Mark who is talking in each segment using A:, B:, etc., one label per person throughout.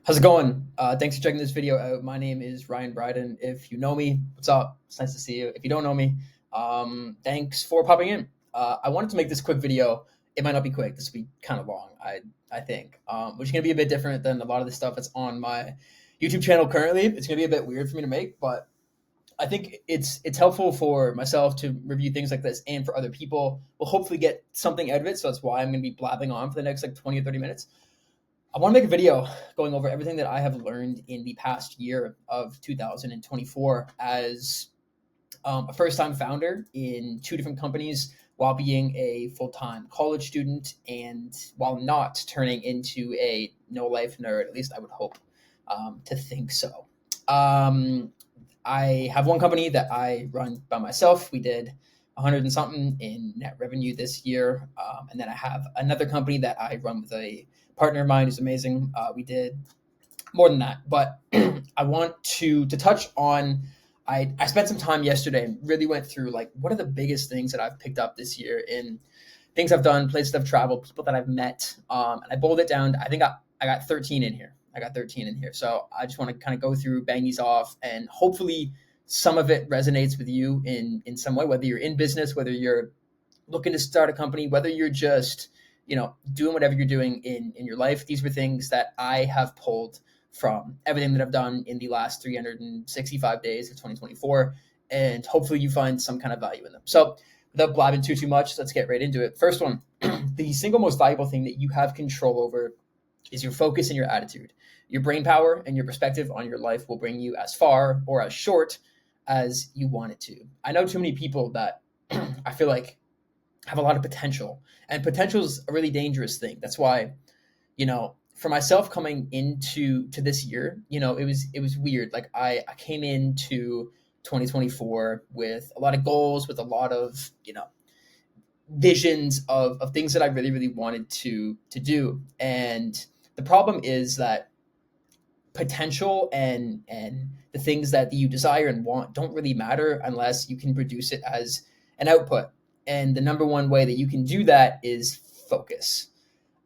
A: How's it going? Thanks for checking this video out. My name is Ryan Bryden. If you know me, what's up? It's nice to see you. If you don't know me, thanks for popping in. I wanted to make this quick video. It might not be quick. This will be kind of long, I think, which is going to be a bit different than a lot of the stuff that's on my YouTube channel currently. It's going to be a bit weird for me to make, but I think it's helpful for myself to review things like this, and for other people will hopefully get something out of it. So that's why I'm going to be blabbing on for the next like 20 or 30 minutes. I want to make a video going over everything that I have learned in the past year of 2024 as a first time founder in two different companies while being a full time college student and while not turning into a no life nerd. At least I would hope to think so. I have one company that I run by myself. We did 100 and something in net revenue this year. And then I have another company that I run with a partner of mine who's amazing. We did more than that, but I want to touch on. I spent some time yesterday and really went through like what are the biggest things that I've picked up this year in things I've done, places I've traveled, people that I've met, and I boiled it down. I think I got 13 in here. I got 13 in here, so I just want to kind of go through, bang these off, and hopefully some of it resonates with you in some way. Whether you're in business, whether you're looking to start a company, whether you're just doing whatever you're doing in your life. These were things that I have pulled from everything that I've done in the last 365 days of 2024, and hopefully you find some kind of value in them. So without blabbing too much, let's get right into it. First one, the single most valuable thing that you have control over is your focus and your attitude. Your brain power and your perspective on your life will bring you as far or as short as you want it to. I know too many people that I feel like have a lot of potential, and potential is a really dangerous thing. That's why, for myself coming into this year, it was weird. Like I came into 2024 with a lot of goals, with a lot of visions of things that I really wanted to do. And the problem is that potential and the things that you desire and want don't really matter unless you can produce it as an output. And the number one way that you can do that is focus.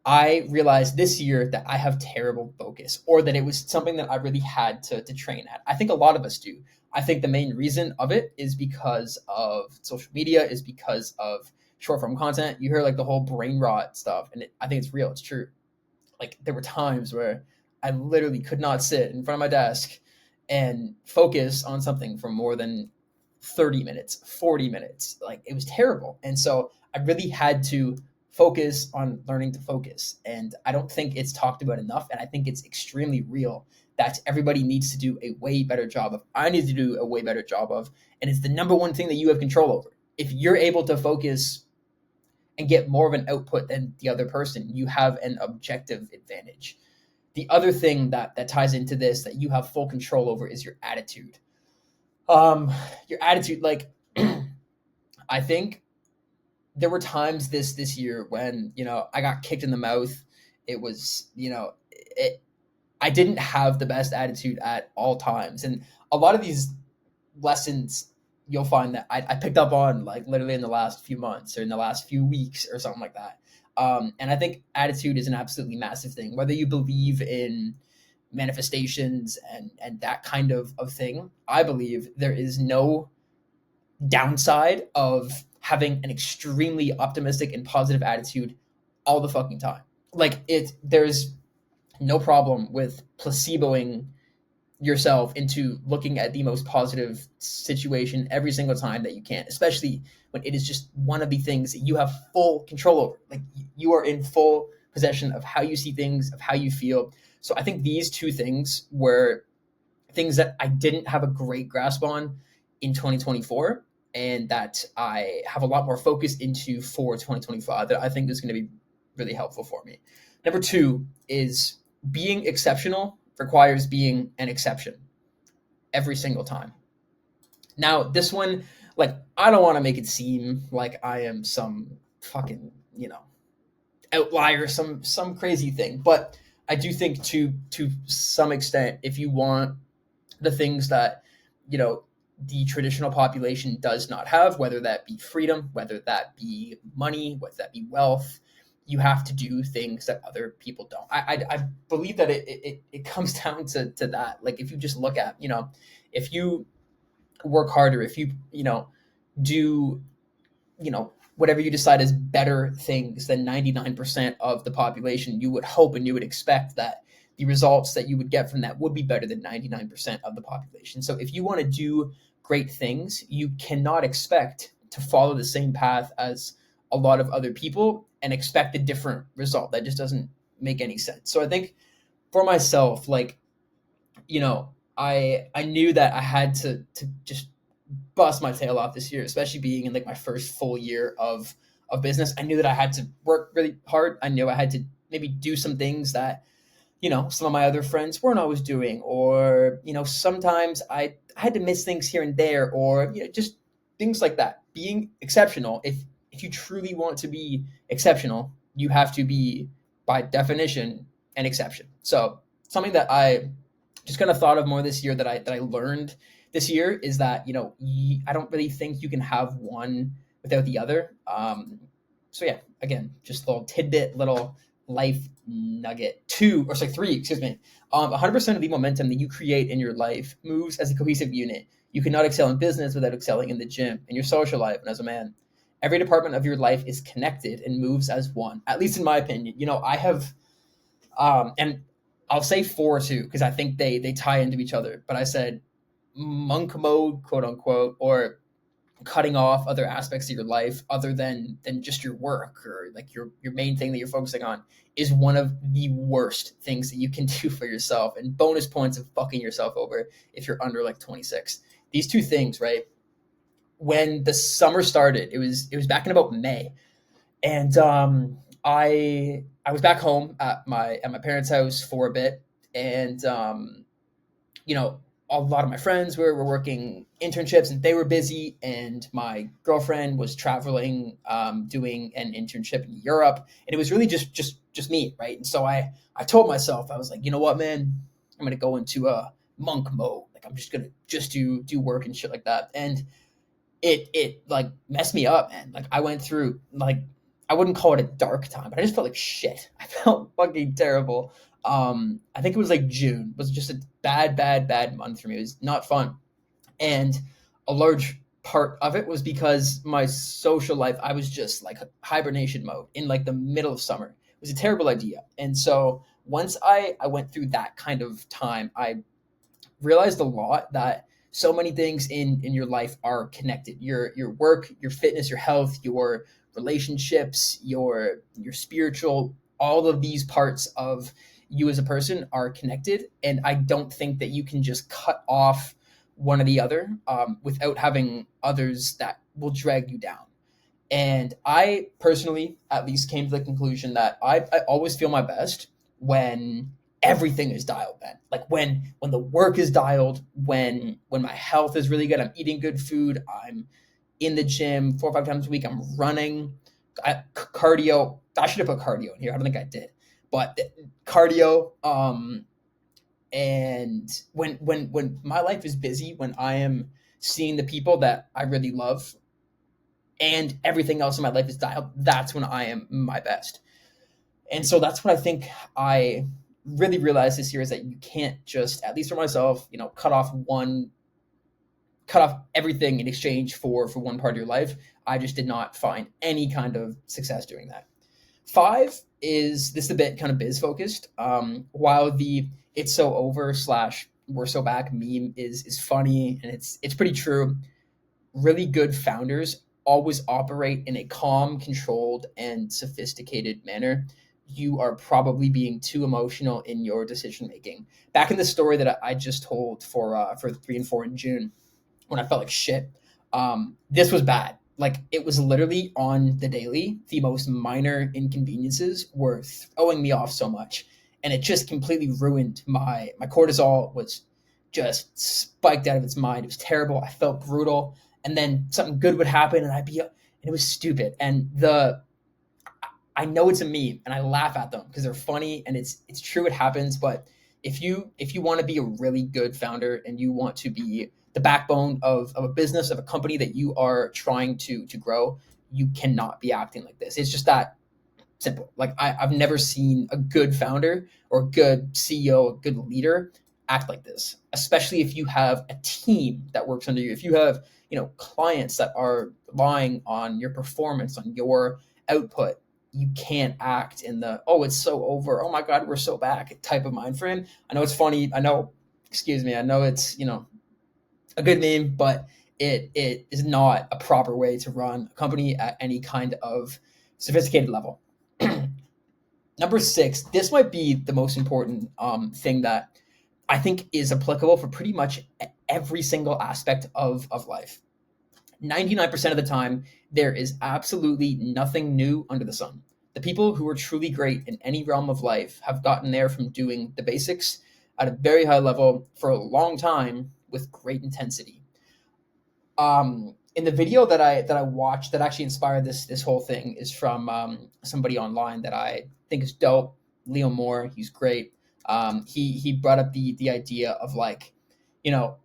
A: I realized this year that I have terrible focus, or that it was something that I really had to train at. I think a lot of us do. I think the main reason of it is because of social media, is because of short form content. You hear like the whole brain rot stuff, and I think it's real. It's true. Like there were times where I literally could not sit in front of my desk and focus on something for more than 30 minutes, 40 minutes. Like it was terrible. And so I really had to focus on learning to focus. And I don't think it's talked about enough. And I think it's extremely real that everybody needs to do a way better job of. I need to do a way better job of. And it's the number one thing that you have control over. If you're able to focus and get more of an output than the other person, you have an objective advantage. The other thing that ties into this that you have full control over is your attitude. Your attitude, like I think there were times this year when I got kicked in the mouth. It was I didn't have the best attitude at all times, and a lot of these lessons you'll find that I picked up on like literally in the last few months or in the last few weeks or something like that. And I think attitude is an absolutely massive thing, whether you believe in manifestations and that kind of thing. I believe there is no downside of having an extremely optimistic and positive attitude all the fucking time. Like there's no problem with placeboing yourself into looking at the most positive situation every single time that you can, especially when it is just one of the things that you have full control over. Like you are in full possession of how you see things, of how you feel. So I think these two things were things that I didn't have a great grasp on in 2024, and that I have a lot more focus into for 2025 that I think is going to be really helpful for me. Number two is being exceptional requires being an exception every single time. Now, this one, like, I don't want to make it seem like I am some fucking, outlier, some crazy thing, but I do think to some extent, if you want the things that, the traditional population does not have, whether that be freedom, whether that be money, whether that be wealth, you have to do things that other people don't. I believe that it comes down to that. Like if you just look at, if you work harder, if you, do, whatever you decide is better things than 99% of the population, you would hope and you would expect that the results that you would get from that would be better than 99% of the population. So if you want to do great things, you cannot expect to follow the same path as a lot of other people and expect a different result. That just doesn't make any sense. So I think for myself, like, I knew that I had to just bust my tail off this year, especially being in like my first full year of business. I knew that I had to work really hard. I knew I had to maybe do some things that, some of my other friends weren't always doing, or, sometimes I had to miss things here and there, or, just things like that. Being exceptional, if you truly want to be exceptional, you have to be, by definition, an exception. So something that I just kind of thought of more this year, that I learned this year, is that, I don't really think you can have one without the other. So yeah, again, just a little tidbit, little life nugget. Three, excuse me. 100% of the momentum that you create in your life moves as a cohesive unit. You cannot excel in business without excelling in the gym, in your social life, and as a man. Every department of your life is connected and moves as one. At least in my opinion. I have, and I'll say four too, because I think they tie into each other. But I said monk mode, quote unquote, or cutting off other aspects of your life other than just your work, or like your main thing that you're focusing on, is one of the worst things that you can do for yourself, and bonus points of fucking yourself over if you're under like 26. These two things, right? When the summer started, it was back in about May, and I was back home at my parents' house for a bit, and you know, a lot of my friends were working internships and they were busy, and my girlfriend was traveling, doing an internship in Europe, and it was really just me, right? And so I told myself, I was like, you know what, man, I'm gonna go into a monk mode. Like I'm just gonna just do work and shit like that. And it like messed me up, man. Like I went through, like, I wouldn't call it a dark time, but I just felt like shit. I felt fucking terrible. I think it was like June was just a bad month for me. It was not fun. And a large part of it was because my social life, I was just like hibernation mode in like the middle of summer. It was a terrible idea. And so once I went through that kind of time, I realized a lot that so many things in your life are connected. Your work, your fitness, your health, your relationships, your spiritual, all of these parts of you as a person are connected. And I don't think that you can just cut off one or the other, without having others that will drag you down. And I personally, at least, came to the conclusion that I always feel my best when everything is dialed, man. Like when the work is dialed, when my health is really good, I'm eating good food, I'm in the gym 4 or 5 times a week, I'm running, cardio. I should have put cardio in here. I don't think I did, but cardio. And when my life is busy, when I am seeing the people that I really love, and everything else in my life is dialed, that's when I am my best. And so that's what I think I really realized this year, is that you can't just, at least for myself, cut off everything in exchange for one part of your life. I just did not find any kind of success doing that. Five is this, a bit kind of biz focused. While the "it's so over" / "we're so back" meme is funny and it's pretty true, really good founders always operate in a calm, controlled, and sophisticated manner. You are probably being too emotional in your decision making. Back in the story that I just told for 3 and 4 in June, when I felt like shit, this was bad. Like it was literally on the daily. The most minor inconveniences were throwing me off so much, and it just completely ruined my cortisol. Was just spiked out of its mind. It was terrible. I felt brutal, and then something good would happen, and it was stupid. And I know it's a meme, and I laugh at them because they're funny, and it's true. It happens, but if you want to be a really good founder and you want to be the backbone of a business, of a company that you are trying to grow, you cannot be acting like this. It's just that Simple. Like I've never seen a good founder or a good CEO, a good leader act like this, especially if you have a team that works under you. If you have, clients that are relying on your performance, on your output, you can't act in the, oh, it's so over. Oh my God, we're so back type of mind frame. I know it's funny. I know, excuse me. I know it's, a good name, but it is not a proper way to run a company at any kind of sophisticated level. Number six, this might be the most important thing that I think is applicable for pretty much every single aspect of life. 99% of the time, there is absolutely nothing new under the sun. The people who are truly great in any realm of life have gotten there from doing the basics at a very high level for a long time with great intensity. In the video that I watched that actually inspired this whole thing is from somebody online that I think is dope. Leo Moore, he's great. He brought up the idea of like, you know,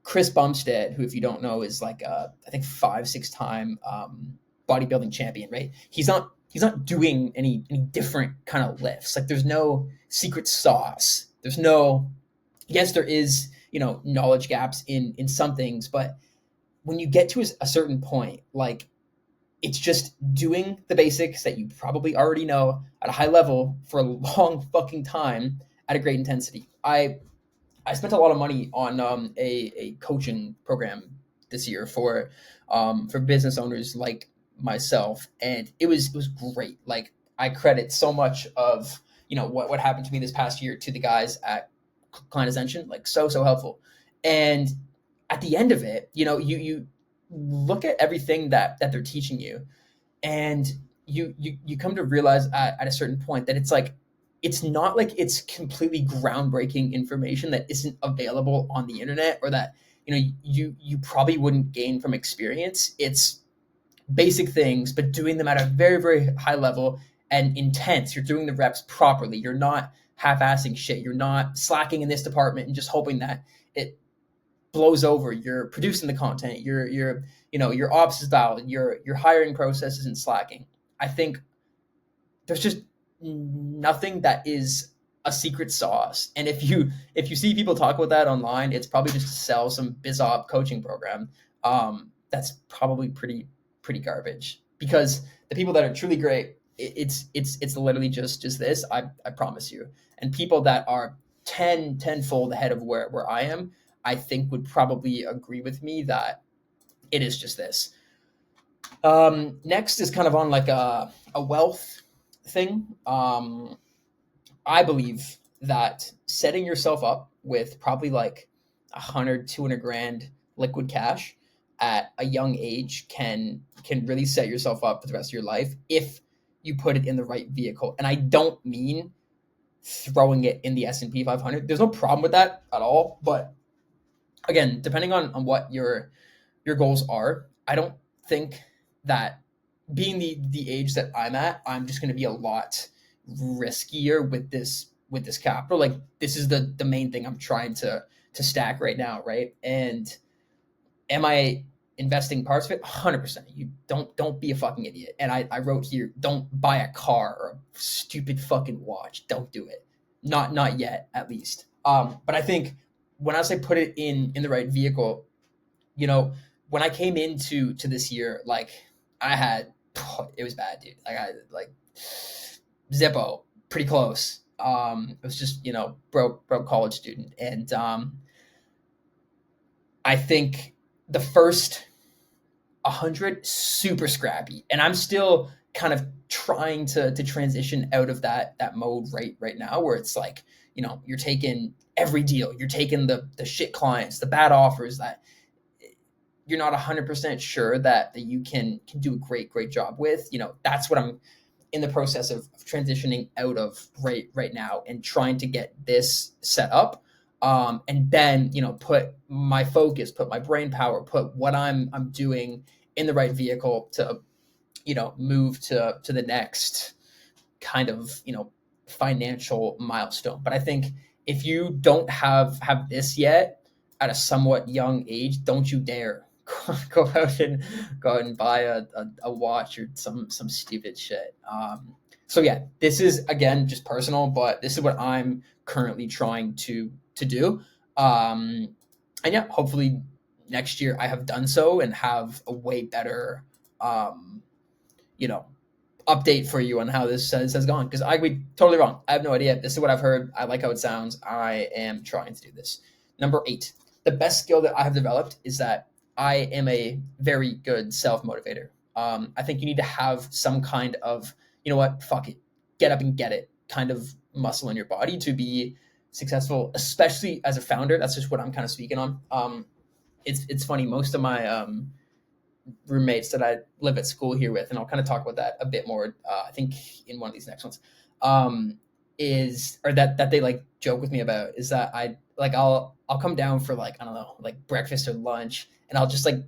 A: Chris Bumstead, who if you don't know is like I think 5-6 time bodybuilding champion, right? He's not doing any different kind of lifts. Like there's no secret sauce. There's no, yes, there is, knowledge gaps in some things, but when you get to a certain point, like it's just doing the basics that you probably already know at a high level for a long fucking time at a great intensity. I spent a lot of money on a coaching program this year for business owners like myself, and it was great. Like I credit so much of what happened to me this past year to the guys at Client Ascension, like so helpful. And at the end of it, you look at everything that they're teaching you, and you come to realize at a certain point that it's not like it's completely groundbreaking information that isn't available on the internet, or that you probably wouldn't gain from experience. It's basic things, but doing them at a very, very high level and intense. You're doing the reps properly. You're not half-assing shit. You're not slacking in this department and just hoping that it blows over. You're producing the content. Your ops is dialed. Your hiring process isn't slacking. I think there's just nothing that is a secret sauce. And if you see people talk about that online, it's probably just to sell some BizOp coaching program. That's probably pretty garbage, because the people that are truly great, it's literally just this. I promise you. And people that are tenfold ahead of where I am, I think would probably agree with me that it is just this. Next is kind of on like a wealth thing. I believe that setting yourself up with probably like 100-200 grand liquid cash at a young age can really set yourself up for the rest of your life if you put it in the right vehicle. And I don't mean throwing it in the S&P 500. There's no problem with that at all. But again, depending on what your goals are, I don't think that being the age that I'm at, I'm just going to be a lot riskier with this capital. Like this is the main thing I'm trying to stack right now, right? And am I investing parts of it? 100%. You don't be a fucking idiot. And I wrote here, don't buy a car or a stupid fucking watch. Don't do it. Not yet, at least. But I think when I say put it in the right vehicle, when I came into this year, like I had, it was bad, dude. Like Zippo, pretty close. It was just, broke college student. And I think the first 100, super scrappy. And I'm still kind of trying to transition out of that mode right now, where it's like, you're taking every deal, you're taking the shit clients, the bad offers that you're not 100% sure that you can do a great job with. That's what I'm in the process of transitioning out of right now, and trying to get this set up. And then, put my focus, put my brain power, put what I'm doing in the right vehicle to, move to the next kind of, financial milestone. But I think if you don't have this yet at a somewhat young age, don't you dare go out and buy a watch or some stupid shit. So yeah, this is again just personal, but this is what I'm currently trying to do. Um, and yeah, hopefully next year I have done so and have a way better, um, you know, update for you on how this has gone. Because I could be totally wrong. I have no idea. This is what I've heard. I like how it sounds. I am trying to do this. Number 8, the best skill that I have developed is that I am a very good self motivator. I think you need to have some kind of, you know what, fuck it, get up and get it kind of muscle in your body to be successful, especially as a founder. That's just what I'm kind of speaking on. It's funny. Most of my roommates that I live at school here with, and I'll kind of talk about that a bit more. I think in one of these next ones, is or that they like joke with me about is that I'll come down for like I don't know like breakfast or lunch, and I'll just like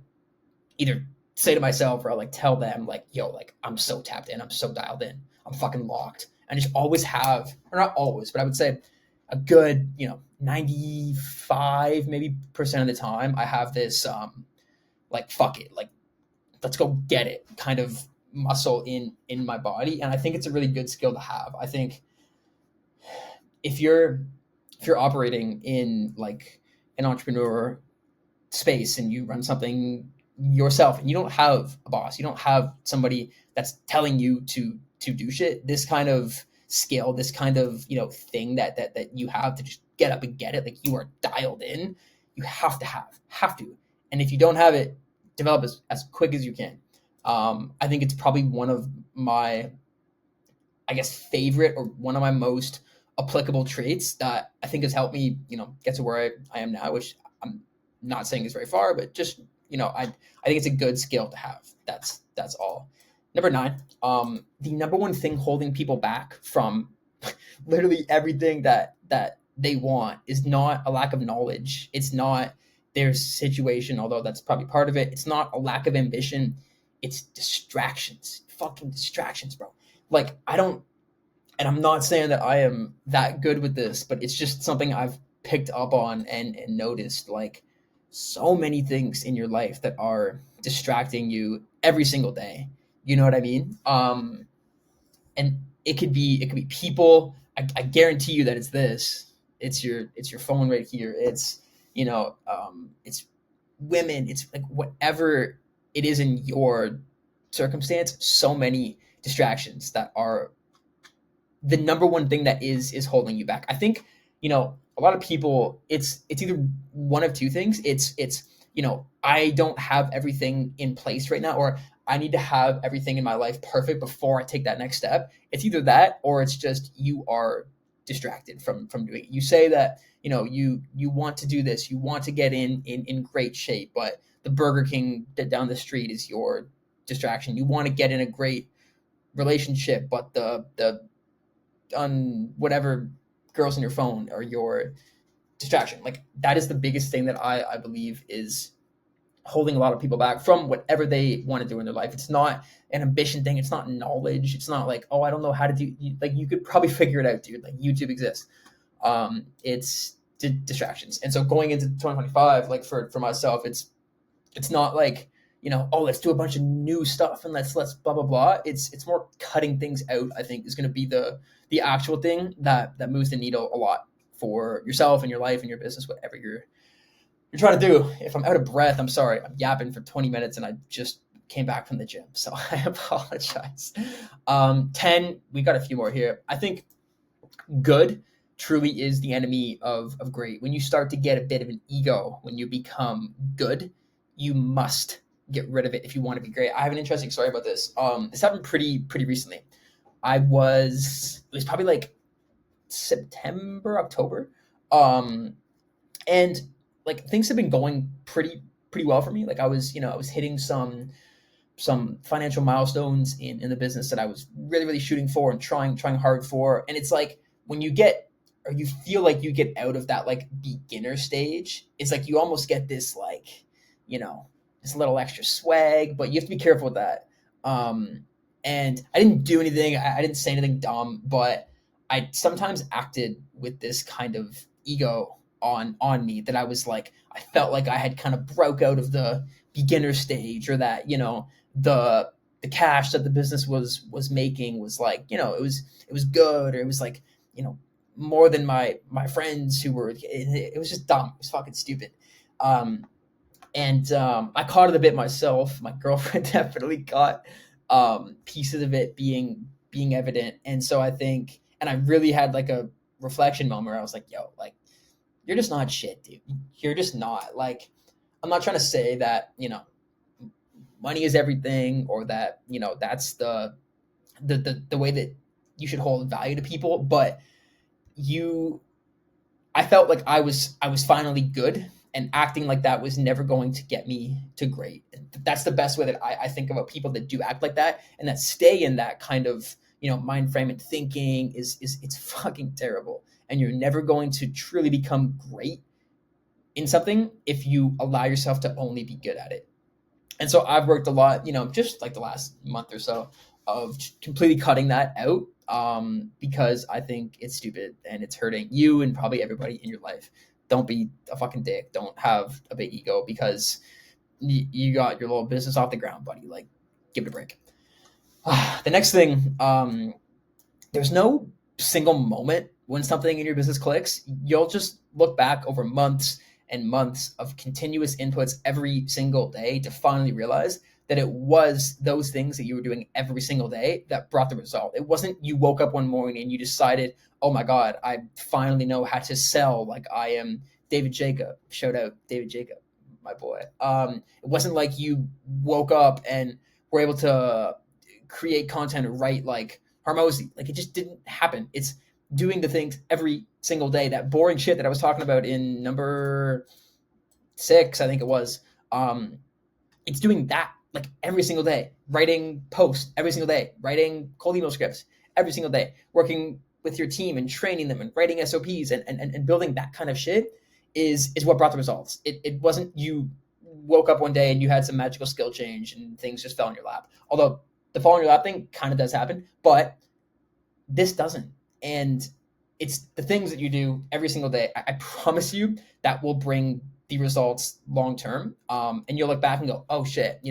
A: either say to myself or I'll like tell them like yo like I'm so tapped in, I'm so dialed in, I'm fucking locked, and just always have or not always, but I would say a good 95 maybe percent of the time I have this like fuck it like let's go get it kind of muscle in my body, and I think it's a really good skill to have. I think if you're operating in like an entrepreneur space and you run something yourself and you don't have a boss, you don't have somebody that's telling you to do shit, this kind of skill, this kind of thing that you have to just get up and get it, like you are dialed in, you have to, and if you don't have it, develop as quick as you can. I think it's probably one of my, I guess, favorite or one of my most applicable traits that I think has helped me, get to where I am now, which I'm not saying is very far, but just, I think it's a good skill to have. That's all. Number 9, the number one thing holding people back from literally everything that they want is not a lack of knowledge. It's not their situation, although that's probably part of it. It's not a lack of ambition. It's distractions. Fucking distractions, bro. Like I don't, and I'm not saying that I am that good with this, but it's just something I've picked up on and noticed. Like so many things in your life that are distracting you every single day. You know what I mean? And it could be people. I guarantee you that it's this. It's your phone right here. It's women. It's like whatever it is in your circumstance. So many distractions that are the number one thing that is holding you back. I think a lot of people. It's either one of two things. It's I don't have everything in place right now, or I need to have everything in my life perfect before I take that next step. It's either that or it's just you are distracted from doing it. You say that, you want to do this, you want to get in great shape, but the Burger King down the street is your distraction. You want to get in a great relationship, but the on whatever girls on your phone are your distraction. Like that is the biggest thing that I believe is holding a lot of people back from whatever they want to do in their life. It's not an ambition thing. It's not knowledge. It's not like, oh, I don't know how to do. Like you could probably figure it out, dude. Like YouTube exists. It's distractions. And so going into 2025, like for myself, it's not like oh, let's do a bunch of new stuff and let's blah blah blah. It's more cutting things out. I think is going to be the actual thing that moves the needle a lot for yourself and your life and your business, whatever you're trying to do. If I'm out of breath, I'm sorry. I'm yapping for 20 minutes and I just came back from the gym, so I apologize. 10, we got a few more here. I think good truly is the enemy of great. When you start to get a bit of an ego, when you become good, you must get rid of it if you want to be great. I have an interesting story about this. This happened pretty recently. It was probably like September, October. And like things have been going pretty well for me. Like I was hitting some financial milestones in the business that I was really shooting for and trying hard for. And it's like when you get or you feel like you get out of that like beginner stage, it's like you almost get this like, this little extra swag, but you have to be careful with that. And I didn't do anything. I didn't say anything dumb, but I sometimes acted with this kind of ego on me that I was like, I felt like I had kind of broke out of the beginner stage, or that, the the cash that the business was making was like, it was good, or it was like, more than my friends who were. It was just dumb. It was fucking stupid. Um, and I caught it a bit myself. My girlfriend definitely caught pieces of it being evident, and so I think, and I really had like a reflection moment where I was like, "Yo, like you're just not shit, dude. You're just not like." I'm not trying to say that money is everything, or that that's the way that you should hold value to people, but you I felt like I was finally good, and acting like that was never going to get me to great. That's the best way that I think about people that do act like that and that stay in that kind of mind frame and thinking is it's fucking terrible. And you're never going to truly become great in something if you allow yourself to only be good at it. And so I've worked a lot, just like the last month or so, of completely cutting that out, because I think it's stupid and it's hurting you and probably everybody in your life. Don't be a fucking dick. Don't have a big ego because you got your little business off the ground, buddy. Like, give it a break. The next thing, there's no single moment when something in your business clicks. You'll just look back over months and months of continuous inputs every single day to finally realize that it was those things that you were doing every single day that brought the result. It wasn't you woke up one morning and you decided, oh my God, I finally know how to sell like I am David Jacob. Shout out David Jacob, my boy. It wasn't like you woke up and were able to create content or write like Hormozy. Like, it just didn't happen. It's doing the things every single day. That boring shit that I was talking about in number 6, I think it was. It's doing that like every single day, writing posts every single day, writing cold email scripts every single day, working with your team and training them and writing SOPs and building that kind of shit is what brought the results. It wasn't you woke up one day and you had some magical skill change and things just fell in your lap. Although the fall in your lap thing kind of does happen, but this doesn't. And it's the things that you do every single day. I promise you that will bring the results long term. And you'll look back and go, oh shit,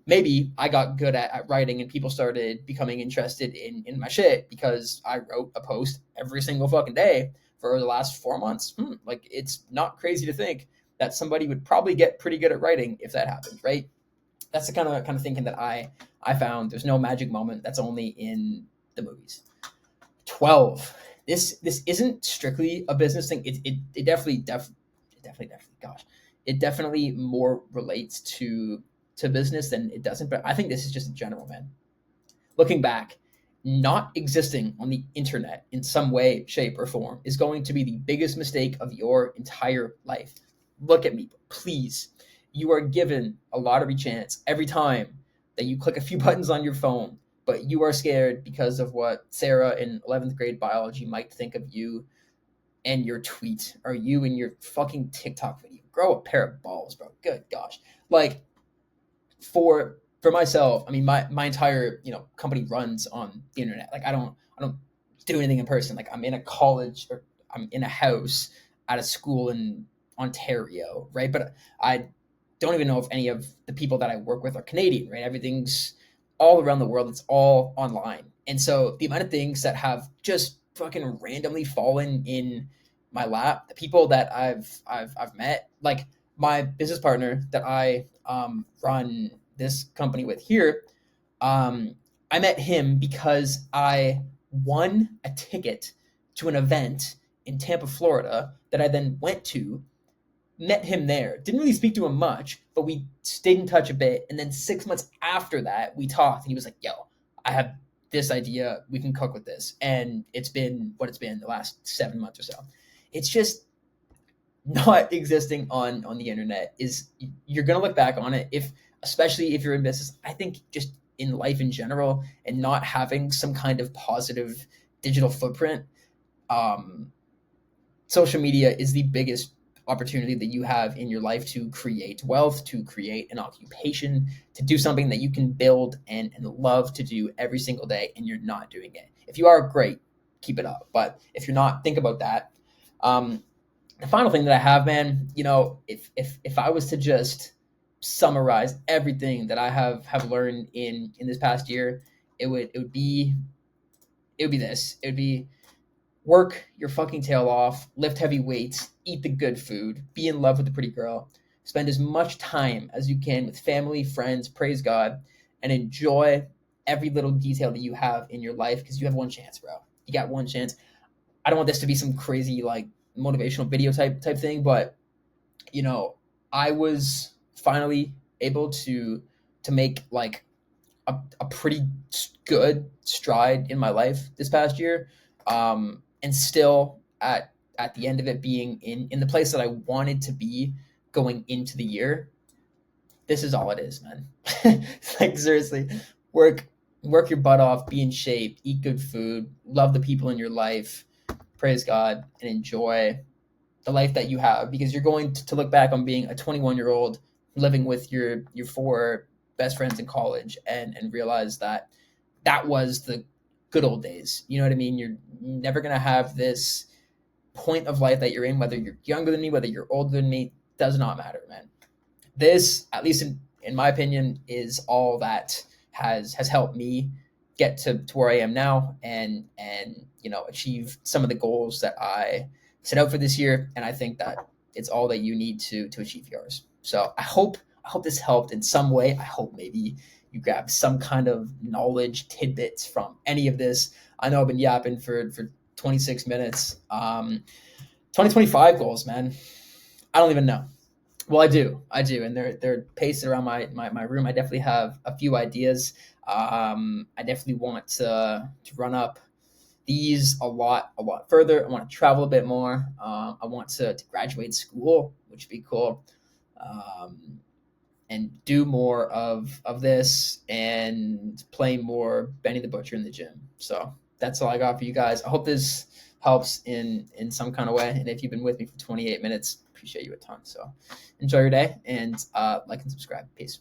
A: maybe I got good at writing and people started becoming interested in my shit because I wrote a post every single fucking day for the last 4 months. Like, it's not crazy to think that somebody would probably get pretty good at writing if that happened, right? That's the kind of thinking that I found. There's no magic moment. That's only in the movies. 12. This isn't strictly a business thing. It definitely, gosh, it definitely more relates to business than it doesn't. But I think this is just in general, man. Looking back, not existing on the internet in some way, shape, or form is going to be the biggest mistake of your entire life. Look at me, please. You are given a lottery chance every time that you click a few buttons on your phone, but you are scared because of what Sarah in 11th grade biology might think of you and your tweet, or you and your fucking TikTok video. Grow a pair of balls, bro. Good gosh. Like, for myself, I mean, my entire company runs on the internet. Like, I don't do anything in person. Like, I'm in a college, or I'm in a house at a school in Ontario, right? But I don't even know if any of the people that I work with are Canadian, right? Everything's all around the world. It's all online. And so the amount of things that have just fucking randomly fallen in my lap, the people that I've met, like my business partner that I run this company with here, I met him because I won a ticket to an event in Tampa, Florida that I then went to, met him there. Didn't really speak to him much, but we stayed in touch a bit. And then 6 months after that, we talked, and he was like, yo, I have this idea. We can cook with this. And it's been what it's been the last 7 months or so. It's just not existing on the internet. Is you're going to look back on it, especially if you're in business. I think just in life in general, and not having some kind of positive digital footprint, social media is the biggest opportunity that you have in your life to create wealth, to create an occupation, to do something that you can build and love to do every single day, and you're not doing it. If you are, great, keep it up. But if you're not, think about that. The final thing that I have, man, if I was to just summarize everything that I have learned in this past year, it would be this. It would be work your fucking tail off, lift heavy weights, eat the good food, be in love with a pretty girl, spend as much time as you can with family, friends, praise God, and enjoy every little detail that you have in your life because you have one chance, bro. You got one chance. I don't want this to be some crazy like motivational video type thing, but you know, I was finally able to make like a pretty good stride in my life this past year, and still at the end of it being in the place that I wanted to be going into the year. This is all it is, man. Like seriously, work work your butt off, be in shape, eat good food, love the people in your life, praise God, and enjoy the life that you have because you're going to look back on being a 21-year-old living with your four best friends in college and realize that that was the good old days. You know what I mean? You're never going to have this point of life that you're in, whether you're younger than me, whether you're older than me, does not matter, man. This, at least in my opinion, is all that has helped me get to where I am now and achieve some of the goals that I set out for this year. And I think that it's all that you need to achieve yours. So I hope this helped in some way. I hope maybe you grab some kind of knowledge tidbits from any of this. I know I've been yapping for 26 minutes. 2025 goals, man. I don't even know. Well, I do, and they're pasted around my room. I definitely have a few ideas. I definitely want to run up these a lot further. I want to travel a bit more. I want to graduate school, which would be cool, and do more of this and play more Benny the Butcher in the gym. So that's all I got for you guys. I hope this helps in some kind of way. And if you've been with me for 28 minutes, appreciate you a ton. So enjoy your day and like and subscribe. Peace.